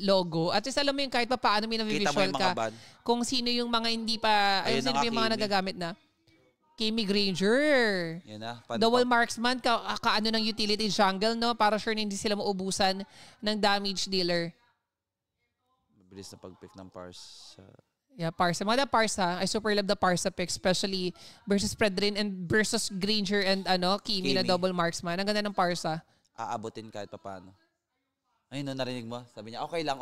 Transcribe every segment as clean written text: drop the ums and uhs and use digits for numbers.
logo. At least alam mo yung kahit pa paano may na-visual ka. Kung sino yung mga hindi pa, ayun sino yung mga nagagamit na. Kimi Granger. Yan na. Double marksman, kaano ng utility jungle, no? Para sure na hindi sila maubusan ng damage dealer. Mabilis na pag-pick ng Parsa. Yeah, Parsa. Mga Parsa, I super love the Parsa pick, especially versus Predrin and versus Granger and Kimi na double marksman. Ang ganda ng Parsa. Aabutin kahit pa paano. Ayun, narinig mo? Sabi niya, okay lang.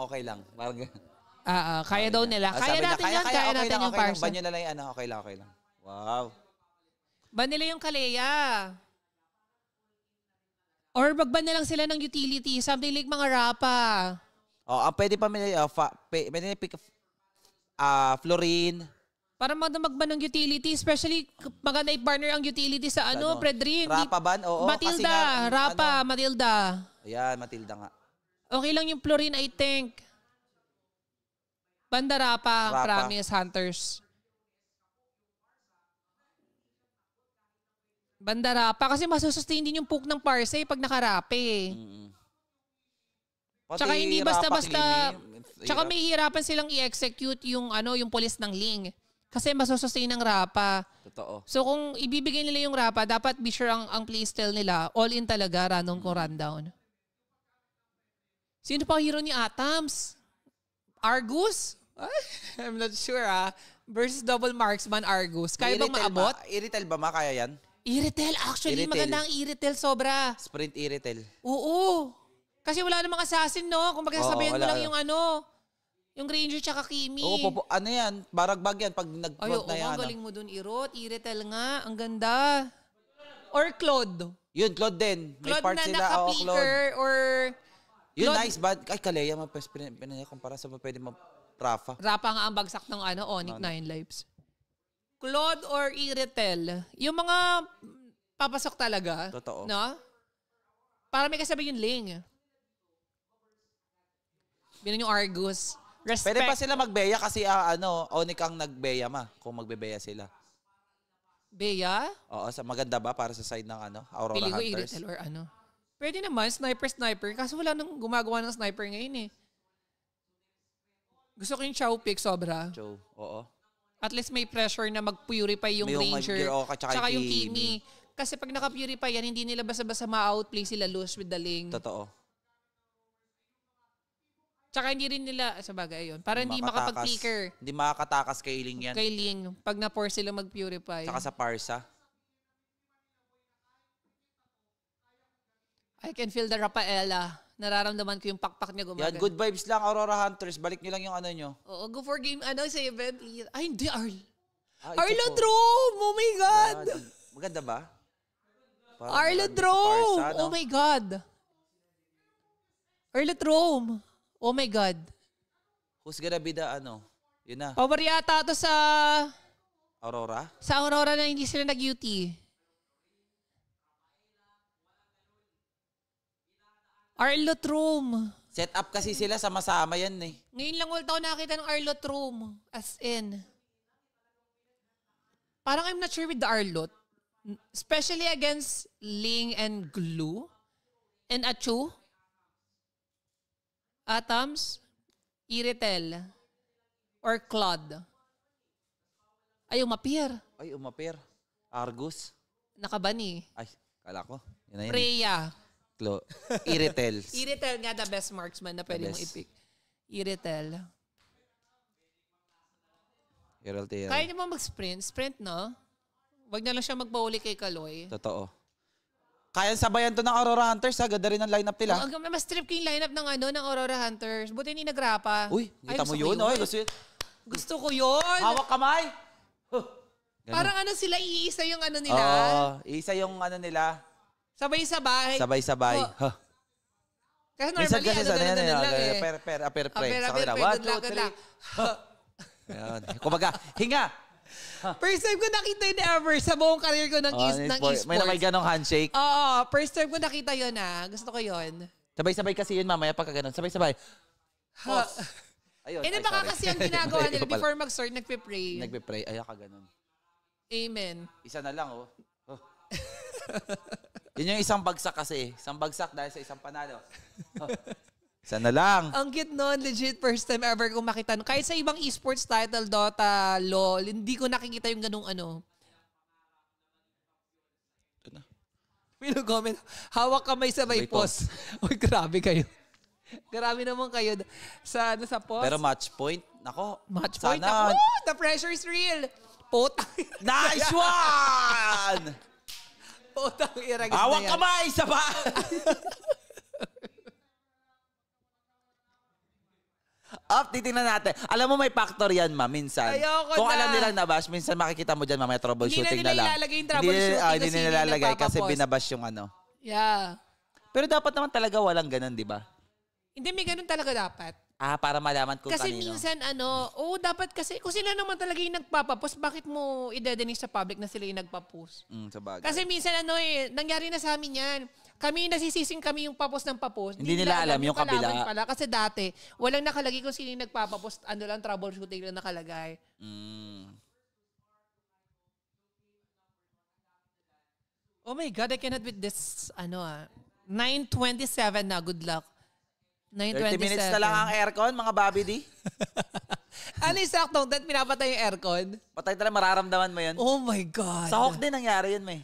Parang kaya daw nila. Kaya natin yan. Kaya natin yung Parsa. Ban nila lang okay lang. Wow. Ban nila yung Kalea. Or magban na lang sila ng utility. Something like mga Rapa. Pwede pa pwede pick Florin. Para magban ng utility. Especially maganda i-partner ang utility sa Predrin. Rapa ban? Oo. Matilda. Rapa, Matilda. Ayan, Matilda nga. Okay lang yung Florin, I think. Banda Rapa. Promise, Hunters. Banda Rapa. Kasi masusustain din yung poke ng Parsa pag nakarape. Tsaka hindi basta-basta. Tsaka may hirapan silang i-execute yung pulis ng Ling. Kasi masusustain ng Rapa. Totoo. So kung ibibigay nila yung Rapa, dapat be sure ang playstyle nila. All in talaga, random ko rundown. Sino pa ang hero ni Atoms? Argus? I'm not sure Versus double marksman Argus. Kaya bang maabot? Iritel ba kaya yan? Iritel. Actually, maganda ang Iritel sobra. Sprint Iritel. Oo. Kasi wala namang assassin, no? Kung magsasabayan mo lang yung yung Granger tsaka Kimi. Oo, ano yan? Baragbag yan pag nag-plot na yan. Ang galing mo dun, Irot. Iritel nga. Ang ganda. Or Claude. Yun, Claude din. May Claude part na sila. naka-flicker or... Yun, nice. Ay, Kalea, pinaya-kumpara sa pwede Rafa. Rafa nga ang bagsak ng Onyx 9 lives. Claude or Iritel. Yung mga papasok talaga. Totoo. No? Para may kasabay yung Ling. Binan yung Argus. Respect. Pwede pa sila magbeya kasi Onyx ang nagbeya kung magbebeya sila. Beya? Oo, maganda ba para sa side ng Aurora Pili ko Hunters? Iritel or Pwede naman, sniper. Kasi wala nang gumagawa ng sniper ngayon Gusto ko yung Chow pick sobra. Chow, oo. At least may pressure na mag-purify yung Ranger. Tsaka yung Kimi. Kasi pag naka-purify yan, hindi nila basta-basta ma-outplay sila lose with the Ling. Totoo. Tsaka hindi rin nila, sabagay yun, para hindi makapag-flicker. Hindi makakatakas kay Ling yan. Kay Ling, pag na-force sila mag-purify. Tsaka sa Parsa. I can feel the Rafaela. Nararamdaman ko yung pakpak niya gumagana. Yan, good vibes lang, Aurora Hunters. Balik nyo lang yung nyo. Oo, go for game 7, please. Ay, hindi, Arl. Arlodrome! Oh my God! Maganda ba? Arlodrome! Oh my God! Arlodrome! Oh my God. Who's gonna be the Yun na. Power yata ito sa... Aurora? Sa Aurora na hindi sila nag-UT. Arlodrome. Set up kasi sila sama-sama yan Ngayon lang ulit ako nakita ng Arlodrome. As in. Parang I'm not sure with the Arlot. Especially against Ling and Glue. And Achu. Atoms. Iritel. Or Claude. Ay, umapir. Argus. Nakabani. Ay, kala ko. Yun na yun. Freya. Iritel. Iritel nga the best marksman na pwede mong i-pick. Iritel. Kaya niyo ba mag-sprint? Sprint, no? Wag na lang siya magpahuli kay Kaloy. Totoo. Kaya sabayan to ng Aurora Hunters. Ganda rin ang lineup nila. Mas trip ko yung lineup ng Aurora Hunters. Buti hindi nagrapa. Uy, kita mo yun. Gusto ko yun. Hawak kamay. Parang sila, iisa yung nila. Iisa yung nila. Sabay-sabay. Sabay-sabay. Kasi normally, Per. Sa kanila, 1, 2, 3. Ayan. Kumbaga, hinga. First time ko nakita yun ever sa buong career ko ng esports. May ganong handshake. Oo, first time ko nakita yun Gusto ko yun. Sabay-sabay kasi yun mamaya pagka ganun. Sabay-sabay. Ayun. Baka kasi ang ginagawa nila before mag-start, nagpe-pray. Ay, ganun. Amen. Isa na lang, Yun yung isang bagsak kasi. Isang bagsak dahil sa isang panalo. Sana lang. Ang cute nun, legit first time ever kong makita. Kahit sa ibang esports title, Dota, LOL, hindi ko nakikita yung ganung ano. Comment, hawak kamay sa may post. Uy, grabe kayo. Grabe naman kayo sa post. Pero match point, nako. Match point, nako. The pressure is real. Potang. Nice one! Potang iragis na yan. Hawak kamay sa ba? Titingnan natin. Alam mo may factor yan, ma, minsan. Ayoko Kung na. alam nilang nabash, minsan makikita mo dyan, may troubleshooting na lang. Ilalagay yung troubleshooting hindi nila ilalagay kasi binabash yung ano. Yeah. Pero dapat naman talaga walang ganun, di ba? Hindi, may ganun talaga dapat. Para malaman kung kasi kanino. Kasi minsan, dapat kasi, kung sila naman talaga yung nagpapapost, bakit mo idedenis sa public na sila yung nagpapost? Sabagay. Kasi minsan, nangyari na sa amin yan. Kami, nasisising kami yung papos ng papos. Hindi nila alam yung kabila. Pala. Kasi dati, walang nakalagay kung sino yung nagpapapost. Ano lang, troubleshooting lang nakalagay. Oh my God, I cannot with this, 9:27 na, good luck. 9:27. 30 minutes na lang ang aircon, mga Bobby D. Ano yung saktong that pinapatay yung aircon? Patay talaga, mararamdaman mo yun. Oh my God. Sa Hawk din nangyari yun, may.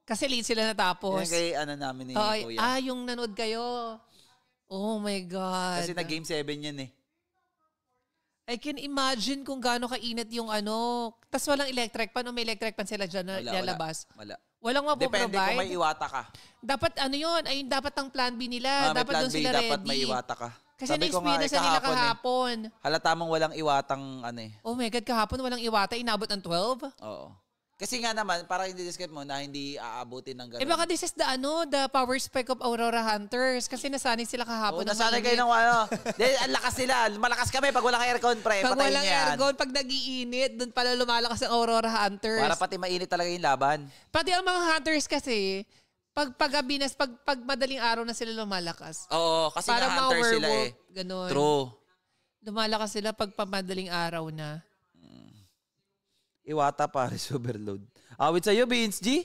Kasi late sila natapos. Yan kay namin ni Kuya. Yung nanood kayo. Oh my God. Kasi na Game 7 yan eh. I can imagine kung gaano kainit yung tas walang electric pan o may electric pan sila dyan na lalabas. Wala. Walang mapoprovide. Depende kung may iwata ka. Dapat yun, dapat ang plan B nila. Dapat doon sila ready. Dapat may iwata ka. Kasi na-experience na nila kahapon. Halata mong walang iwatang Oh my God, kahapon walang iwata. Inabot ng 12? Oo. Kasi nga naman, parang i-describe mo na hindi aabutin ng gano'n. Baka this is the power spike of Aurora Hunters. Kasi nasanay sila kahapon. Nasanay kayo ng ang lakas sila. Malakas kami pag walang aircon, pre. Pag walang aircon, pag nag-iinit, doon pala lumalakas ang Aurora Hunters. Para pati mainit talaga yung laban. Pati ang mga hunters kasi, pag madaling araw na sila lumalakas. Oo, kasi para nga hunters sila eh. Ganun. True. Lumalakas sila pag madaling araw na. Iwata Paris overload. Awit sa'yo, Vince G.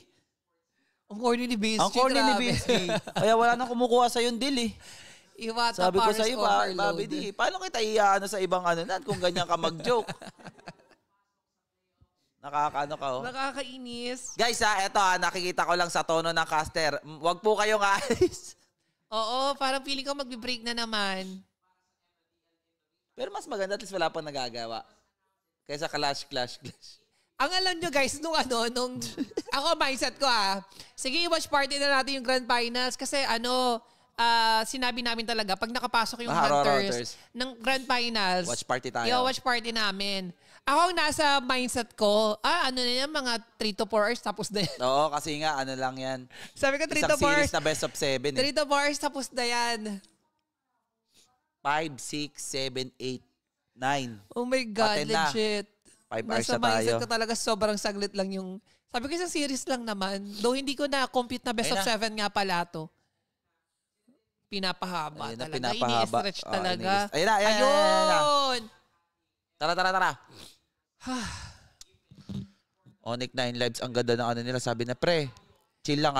Ang corny ni Vince G. Ang corny ni Vince G. Kaya wala nang kumukuha sa'yo yung deal eh. Iwata Sabi ko Paris sa'yo, Bobby D, paano kita sa ibang kung ganyan ka mag-joke? Nakakaano ka Nakakainis. Guys eto nakikita ko lang sa tono ng caster. Wag po kayong aalis. Oo, parang feeling ko magbe-break na naman. Pero mas maganda at least wala pang nagagawa. Kaysa clash. Ang alam nyo guys, nung ako mindset ko sige, watch party na natin yung Grand Finals kasi sinabi namin talaga, pag nakapasok yung Hunters ng Grand Finals, watch party tayo. Watch party namin. Ako nasa mindset ko, na yan, mga 3 to 4 hours tapos na yan. Oo, kasi nga, lang yan. Sabi ko 3 to 4 hours. Isang series na best of 7 3 to 4 hours tapos na yan. 5, 6, 7, 8, 9. Oh my God, legit. 5 hours nasa na tayo. mindset ko talaga sobrang saglit lang yung... Sabi ko isang series lang naman. Though hindi ko na-compute na best of 7 nga pala to. Pinapahaba talaga. Ini-stretch talaga. Ayun! Tara. Onyx 9 Lives, ang ganda ng nila. Sabi na, pre, chill lang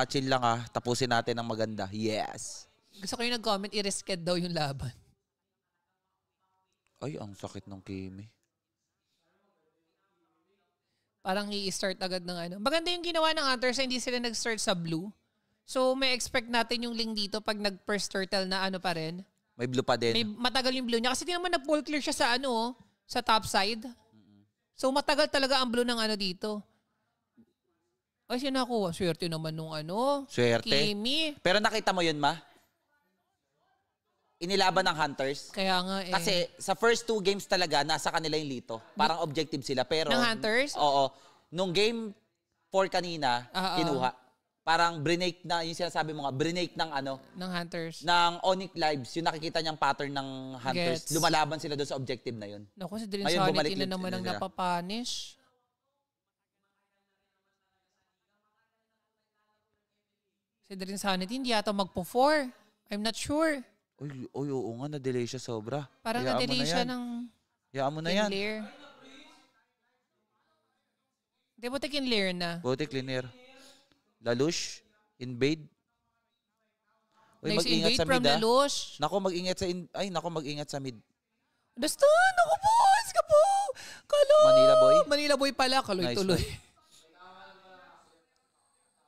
tapusin natin ng maganda. Yes. Gusto ko yung nag-comment, i-risked daw yung laban. Ay, ang sakit ng Kimi. Parang i-start agad ng Maganda yung ginawa ng Hunters, hindi sila nag-start sa blue. So, may expect natin yung link dito pag nag-first turtle na pa rin. May blue pa din. May matagal yung blue niya. Kasi di naman na-full clear siya sa sa top side. So, matagal talaga ang blue ng dito. Ay, siya nakuha. Swerte naman nung Swerte? Kimi. Pero nakita mo yun, ma? Inilaban ng Hunters. Kaya nga eh. Kasi sa first 2 games talaga, nasa kanila yung lito. Parang objective sila. Pero, ng Hunters? Oo. Nung game 4 kanina, kinuha. Parang brinake na, yung sinasabi mo nga, brinake ng ng Hunters. Ng Onyx Lives, yung nakikita niyang pattern ng Hunters. Gets. Lumalaban sila doon sa objective na yun. Naku, si Dream Sanity na naman ang napapanish. Si Dream Sanity, hindi yata magpo-4. I'm not sure. Uy, oo nga, na-delay siya sobra. Parang na-delay siya ng... Hayaan mo na yan. Hindi, buti kinlear na. Buti cleaner. Lalush, invade. Uy, Nice mag-ingat invade sa from mid, ah. Lelouch. Mag-ingat sa mid. Dastan! Ako po! Ka po! Kalo! Manila boy? Manila boy pala. Kaloy-tuloy. Nice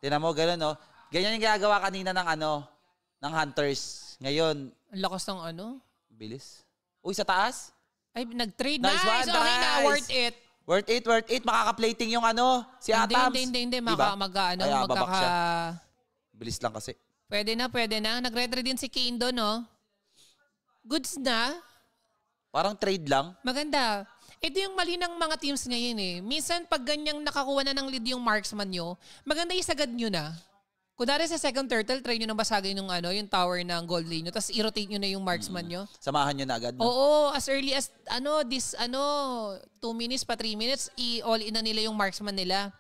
Tinan mo, gano'n, no? Ganyan yung ginagawa kanina ng Hunters. Ngayon, Ang lakas ng ano. bilis. Uy, sa taas? Ay, nag-trade. Nice one, Okay na, nice. worth it. Worth it. Makaka-plating yung si Atams. Hindi. Diba? Babak siya. Bilis lang kasi. Pwede na. Nag-retry din si Kane doon, no? Goods na. Parang trade lang. Maganda. Ito yung mali ng mga teams ngayon eh. Minsan pag ganyang nakakuha na ng lead yung marksman nyo, maganda isagad nyo na. Kunwari sa second turtle, try nyo nang basagin yung tower ng gold lane nyo, tapos i-rotate nyo na yung marksman nyo. Samahan nyo na agad. No? Oo, as early as 2 minutes pa 3 minutes, i-all in na nila yung marksman nila.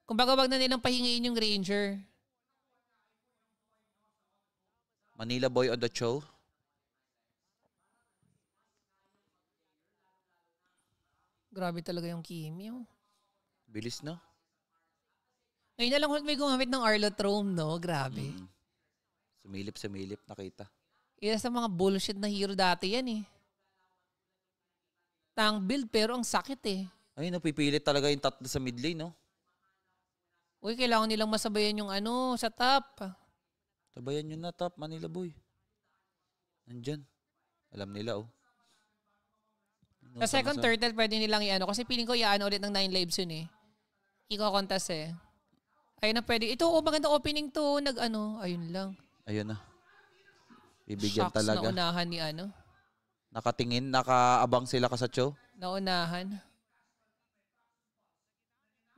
Kumbaga wag na nilang pahingiin yung ranger. Manila boy on the show. Grabe talaga yung Kimi. Bilis, no? Ngayon na lang may gumamit ng Arlotrome, no? Grabe. Sumilip, nakita. Isa sa mga bullshit na hero dati yan eh. Tank build pero ang sakit eh. Ay, napipilit talaga yung tatlo sa mid lane, no? Uy, kailangan nilang masabayan yung sa top. Sabayan nyo na top, Manila boy. Nandyan. Alam nila, oh. Sa second turtle, pwede nilang kasi feeling ko ulit ng 9 lives yun eh. Iko-contest eh. Ayun na pwede. Ito, magandang opening to. Ayun lang. Ayun na. Bibigyan Shocks talaga. na unahan ni Nakatingin, nakaabang sila kasatyo. Naunahan.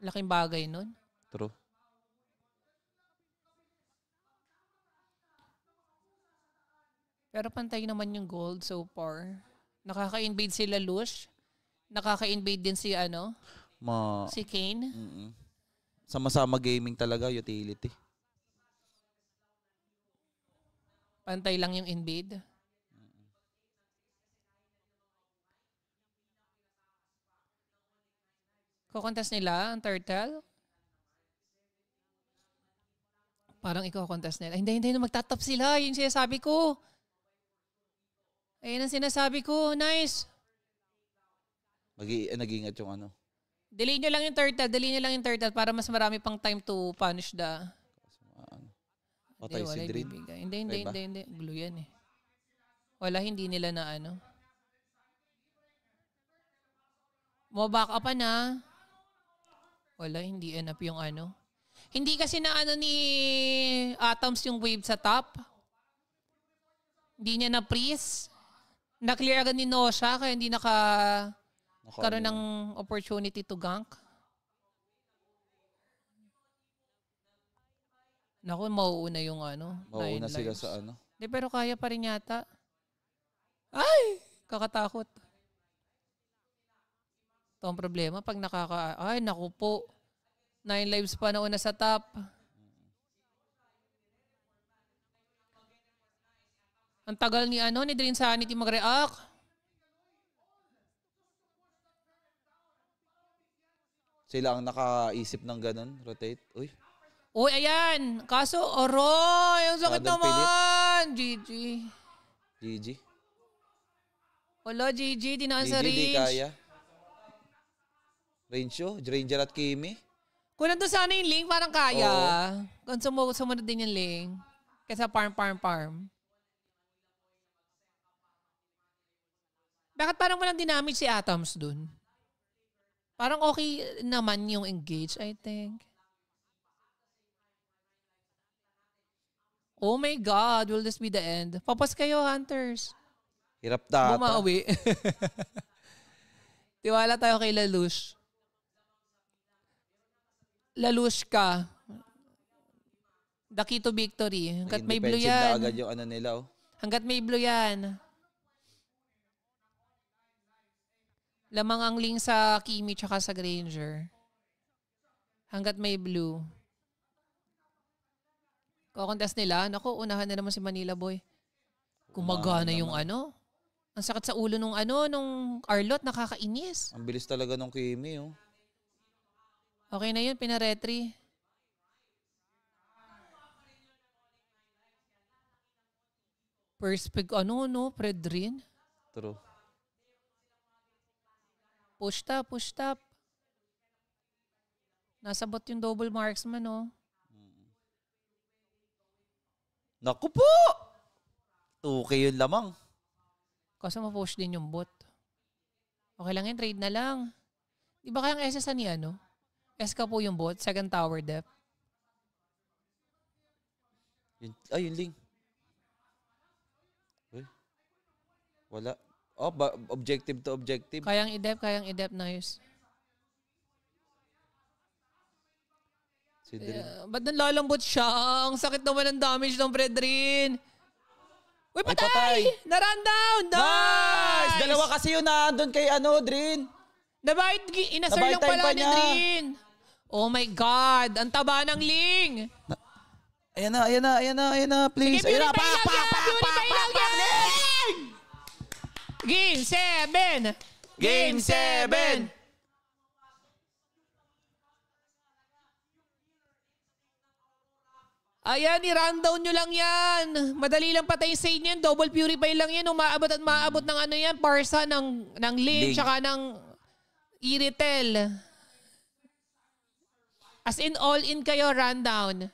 Laking bagay nun. True. Pero pantay naman yung gold so far. Nakaka-invade sila Lush. Nakaka-invade din si si Kane. Sama-sama gaming talaga, utility. Pantay lang yung invade. Kukontas nila ang turtle. Parang iko-contest nila. Hindi, magtatap sila. Yun sinasabi ko. Ayun ang sinasabi ko. Nice. Nag-iingat yung Delay nyo lang yung turtle para mas marami pang time to punish the... Patay si Dream. Hindi. Glue yan eh. Wala, hindi nila na Mo-back up na. Wala, hindi enough yung Hindi kasi na ni Atoms yung wave sa top. Hindi niya na-freeze. Na-clear agad ni Nosha kaya hindi karoon ng opportunity to gank. Naku, mauuna yung Mauuna sila sa Di, pero kaya pa rin yata. Ay! Kakatakot. Ito ang problema. Pag ay, naku po. 9 lives pa na una sa top. Ang tagal ni Drain Sanity mag-react. Sila ang nakaisip ng ganun, rotate. Uy. Uy, ayan. Kaso, aroy, ang sakit naman. GG. Wala, GG. Dinaan sa range. Di kaya. Ranger at Kimi. Kung nandun sana yung link, parang kaya. Kung sumunod din yung link. Kaysa farm. Bakit parang walang dinamage si Atoms dun? Parang okay naman yung engage, I think. Oh my God, will this be the end? Papas kayo, Hunters. Hirap data. Bumawi. Tiwala tayo kay Lelouch. Lelouch ka. The key to victory. Hanggat may blue yan. Agad yung nila, oh. Hanggat may blue yan. Lamang ang link sa Kimi tsaka sa Granger. Hanggat may blue. Kukontest nila. Naku, unahan na naman si Manila Boy. Gumagana yung Ang sakit sa ulo nung nung Arlot. Nakakainis. Ang bilis talaga nung Kimi, oh. Okay na yun, pinaretry. Ano, no? Predrin. True. Push top. Nasabot yung double marksman, no? Naku po! 2K yun lamang. Kasi ma-push din yung bot. Okay lang yan, trade na lang. Di ba kayang SS ni ano? SK po yung bot, second tower depth. Yun Ling. Wala. Objective to objective. Kayang i-dep, nice. Ba't nalalambot siya? Ang sakit naman ng damage ng Predrin. Uy, patay! Na-run down! Nice! Dalawa kasi yun doon kay Drin. Inasar lang pala ni Drin. Oh my God! Ang taba ng Ling! Ayan na, please. Sige, Ayan na, purify lang yan! Game 7! Game 7! Ayan, i-rundown nyo lang yan. Madali lang patayin sa inyo yan. Double purify lang yan. Umaabot at maabot ng ano yan. Parsa ng Ling, tsaka ng Iritel. As in, all in kayo, rundown.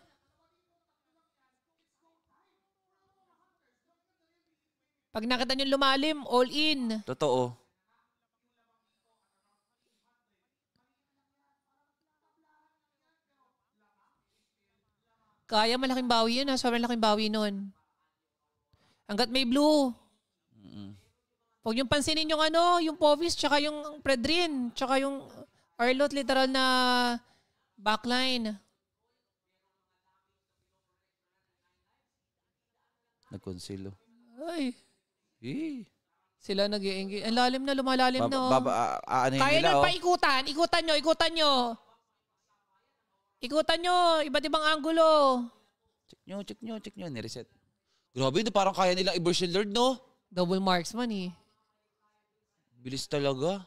Pag nakita nyo lumalim, all in. Totoo. Kaya malaking bawi yun ha. Sobrang malaking bawi nun. Hanggat may blue. Huwag yung pansinin yung yung Povis, tsaka yung Predrin, tsaka yung Arlot, literal na backline. Nagkonsilo. Ay. Eh. Sila nag-i-engage. Ang lalim na, lumalalim na. Kaya nyo pa ikutan. Ikutan nyo. Ikutan nyo, iba't ibang angulo. Check nyo. Nireset. Grabe, parang kaya nilang i-burst yung Lord, no? Double marksman eh. Bilis talaga.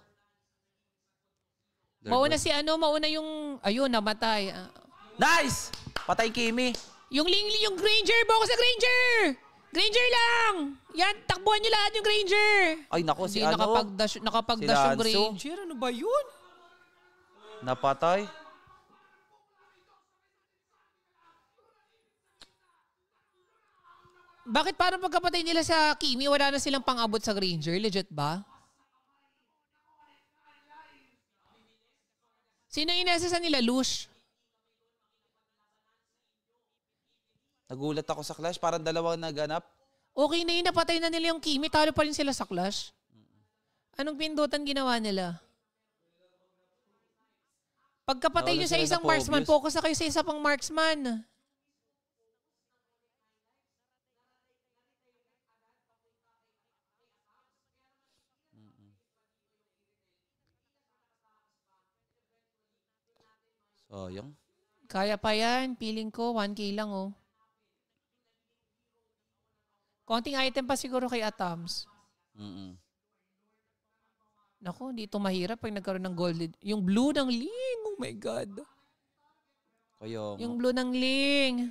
Mauna mauna yung, ayun, namatay. Nice! Patay Kimi. Yung Granger, buko sa Granger! Granger lang! Yan, takbuhan nyo lahat yung Granger. Ay, nako, Hindi nakapag-dash yung Granger. Ano ba yun? Napatay. Bakit parang pagkapatay nila sa Kimi, wala na silang pang-abot sa Granger? Legit ba? Sino inesa nila? Lush? Nagulat ako sa Clash. Parang dalawang naganap. Okay na yun. Napatay na nila yung Kimi. Talo pa rin sila sa Clash. Anong pindutan ginawa nila? Pagkapatay nyo sa isang marksman, focus na kayo sa isa pang marksman. Sayang. Kaya pa yan. Feeling ko, 1K lang oh. Konting item pa siguro kay Atams. Naku, dito mahirap pag nagkaroon ng gold. Yung blue ng Ling. Oh my God. Yung blue ng Ling.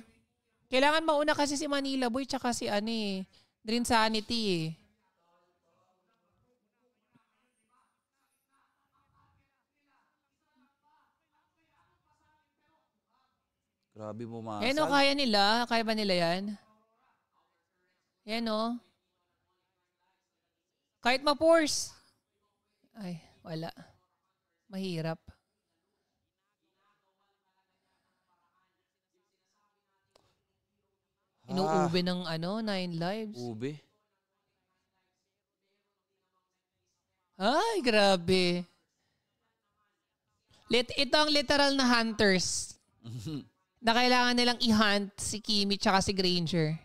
Kailangan mauna kasi si Manila Boy tsaka si Dream Sanity eh. Grabe mo, Masal. Yan o, kaya nila. Kaya ba nila yan? Yan o. Kahit ma-force. Ay, wala. Mahirap. Inuube ng 9 lives. Ube. Ay, grabe. Ito ang literal na hunters. Na kailangan nilang i-hunt si Kimi tsaka si Granger.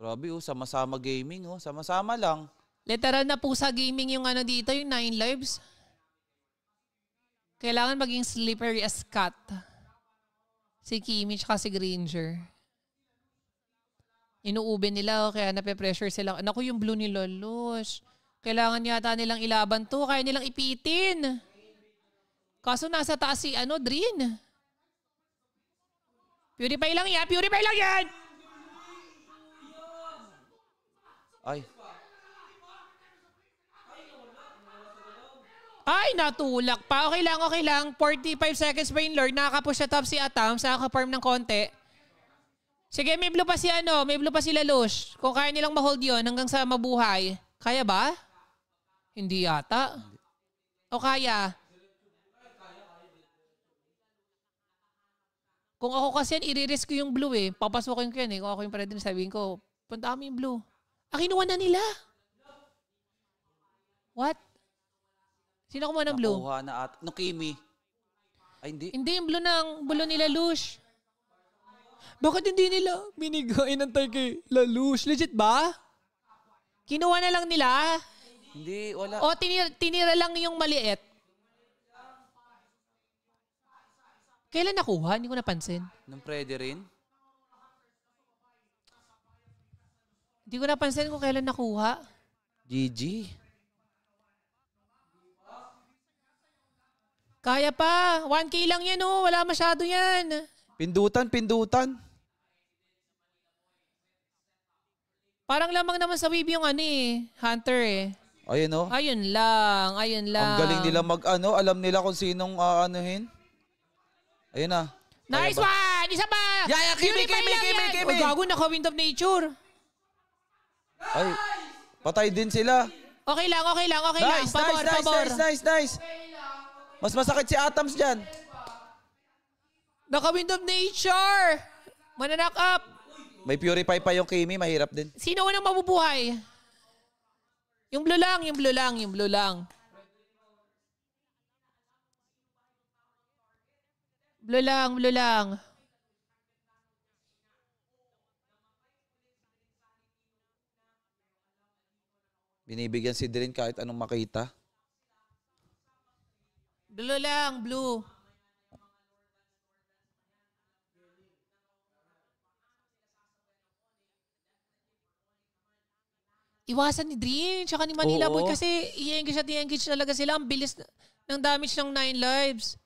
Grabe sama-sama gaming sama-sama lang. Literal na pusa gaming yung dito, yung 9 lives. Kailangan maging slippery as cat. Si Kimi tsaka si Granger. Inuube nila kaya nape-pressure sila. Naku, yung blue ni Lolos. Kailangan yata nilang ilaban to, kaya nilang ipitin. Kaso nasa taas si Drin. Purify lang yan! Ay. Ay, natulak pa. Okay lang, okay lang. 45 seconds pa yung Lord. Nakaka-push sa top si Atam. Nakaka-farm ng konti. Sige, may blue pa si ano. May blue pa si Lelouch. Kung kaya nilang ma-hold yun hanggang sa mabuhay. Kaya ba? Hindi yata. O kaya? Kung ako kasi yan, i-risk ko yung blue eh. Papasukin ko yan eh. Kung ako yung pwede sabihin ko, punta kami yung blue. Kinuha na nila. What? Sino kumuha ng blue? Nakuha na at... No, Kimi. Ay, hindi. Hindi, yung blue nila Lush. Bakit hindi nila binigay ng tayo kay Lelouch? Legit ba? Kinuha na lang nila? Hindi, wala. O tinira lang yung maliit? Kailan nakuha? Hindi ko napansin. Nung pwede rin? Hindi ko napansin kung kailan nakuha. GG. Kaya pa. 1K lang yan oh. Wala masyado yan. Pindutan. Parang lamang naman sa wave yung Hunter eh. Ayun oh. Ayun lang. Ang galing nila alam nila kung sinong aanuhin. Ayun na. Nice one! Isa pa! Yeah, Kimi. O gago, naka-Wind of Nature. Ay, patay din sila. Okay lang. Pabor. Nice. Mas masakit si Atoms dyan. Naka-Wind of Nature. Mananak up. May purify pa yung Kimi, mahirap din. Sino unang mabubuhay? Yung blue lang. Blue lang. Binibigyan si Drin kahit anong makita. Blue lang, blue. Iwasan ni Drin, tsaka ni Manila Boy kasi i-engage talaga sila. Ang bilis ng damage ng 9 lives.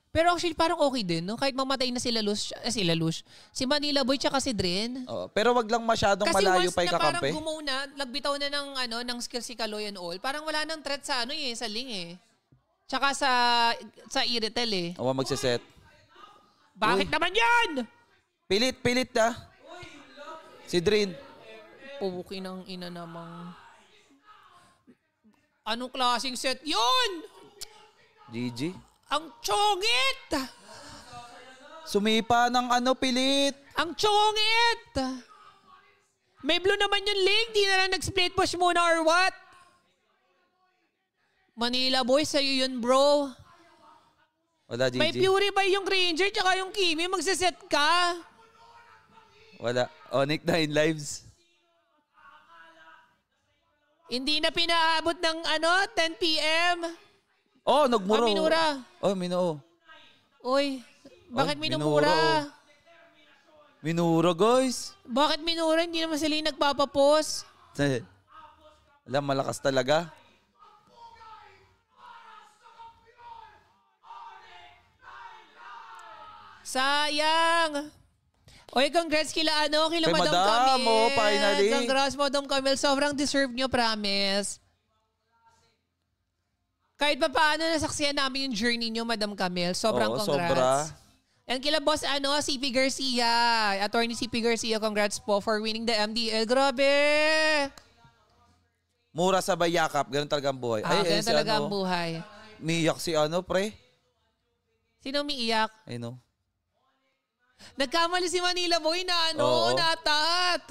Pero actually parang okay din, no? Kahit mamatay na si Lelouch. Si Manila Boy tsaka si Drin. Pero wag lang masyadong kasi malayo pa kakampi. Kasi once na ikakampi. parang gumuna, nagbitaw na ng skill si Kaloy and all, parang wala nang threat sa sa Ling eh. Tsaka sa Iritel eh. O, magsiset. Bakit naman yan? Pilit si Drin. Pubukin ng ina namang... Anong klaseng set yun? GG. Ang chongit! Sumipa ng pilit. Ang chongit! May blue naman yung Ling. Di na lang nag-split push muna or what? Manila Boy, sa'yo yun bro. Wala, GG. May Purify yung Ranger tsaka yung Kimi. Magsiset ka. Wala. Onyx 9 lives. Hindi na pinaabot ng 10 p.m. Oh, nagmuro. Minura. Oh, Minoo. Uy, bakit minumura? Minura, guys. Bakit minura? Hindi naman sila yung nagpapapos. Alam, malakas talaga. Sayang. Oy, congrats kila Kay Madam Madam, Camille. finally. Congrats, Madam Camille. Sobrang deserve nyo, promise. Kahit pa paano nasaksiyan namin yung journey nyo, Madam Camille. Sobrang congrats. Sobra. And kila boss, CP Garcia. Attorney CP Garcia, congrats po for winning the MDL. Grabe! Mura sa bayakap. Ganun talaga ang buhay. Ganun talaga ang buhay. Miyak si pre. Sino umiiyak? I know. Nagkamali si Manila Boy na Oo. natat.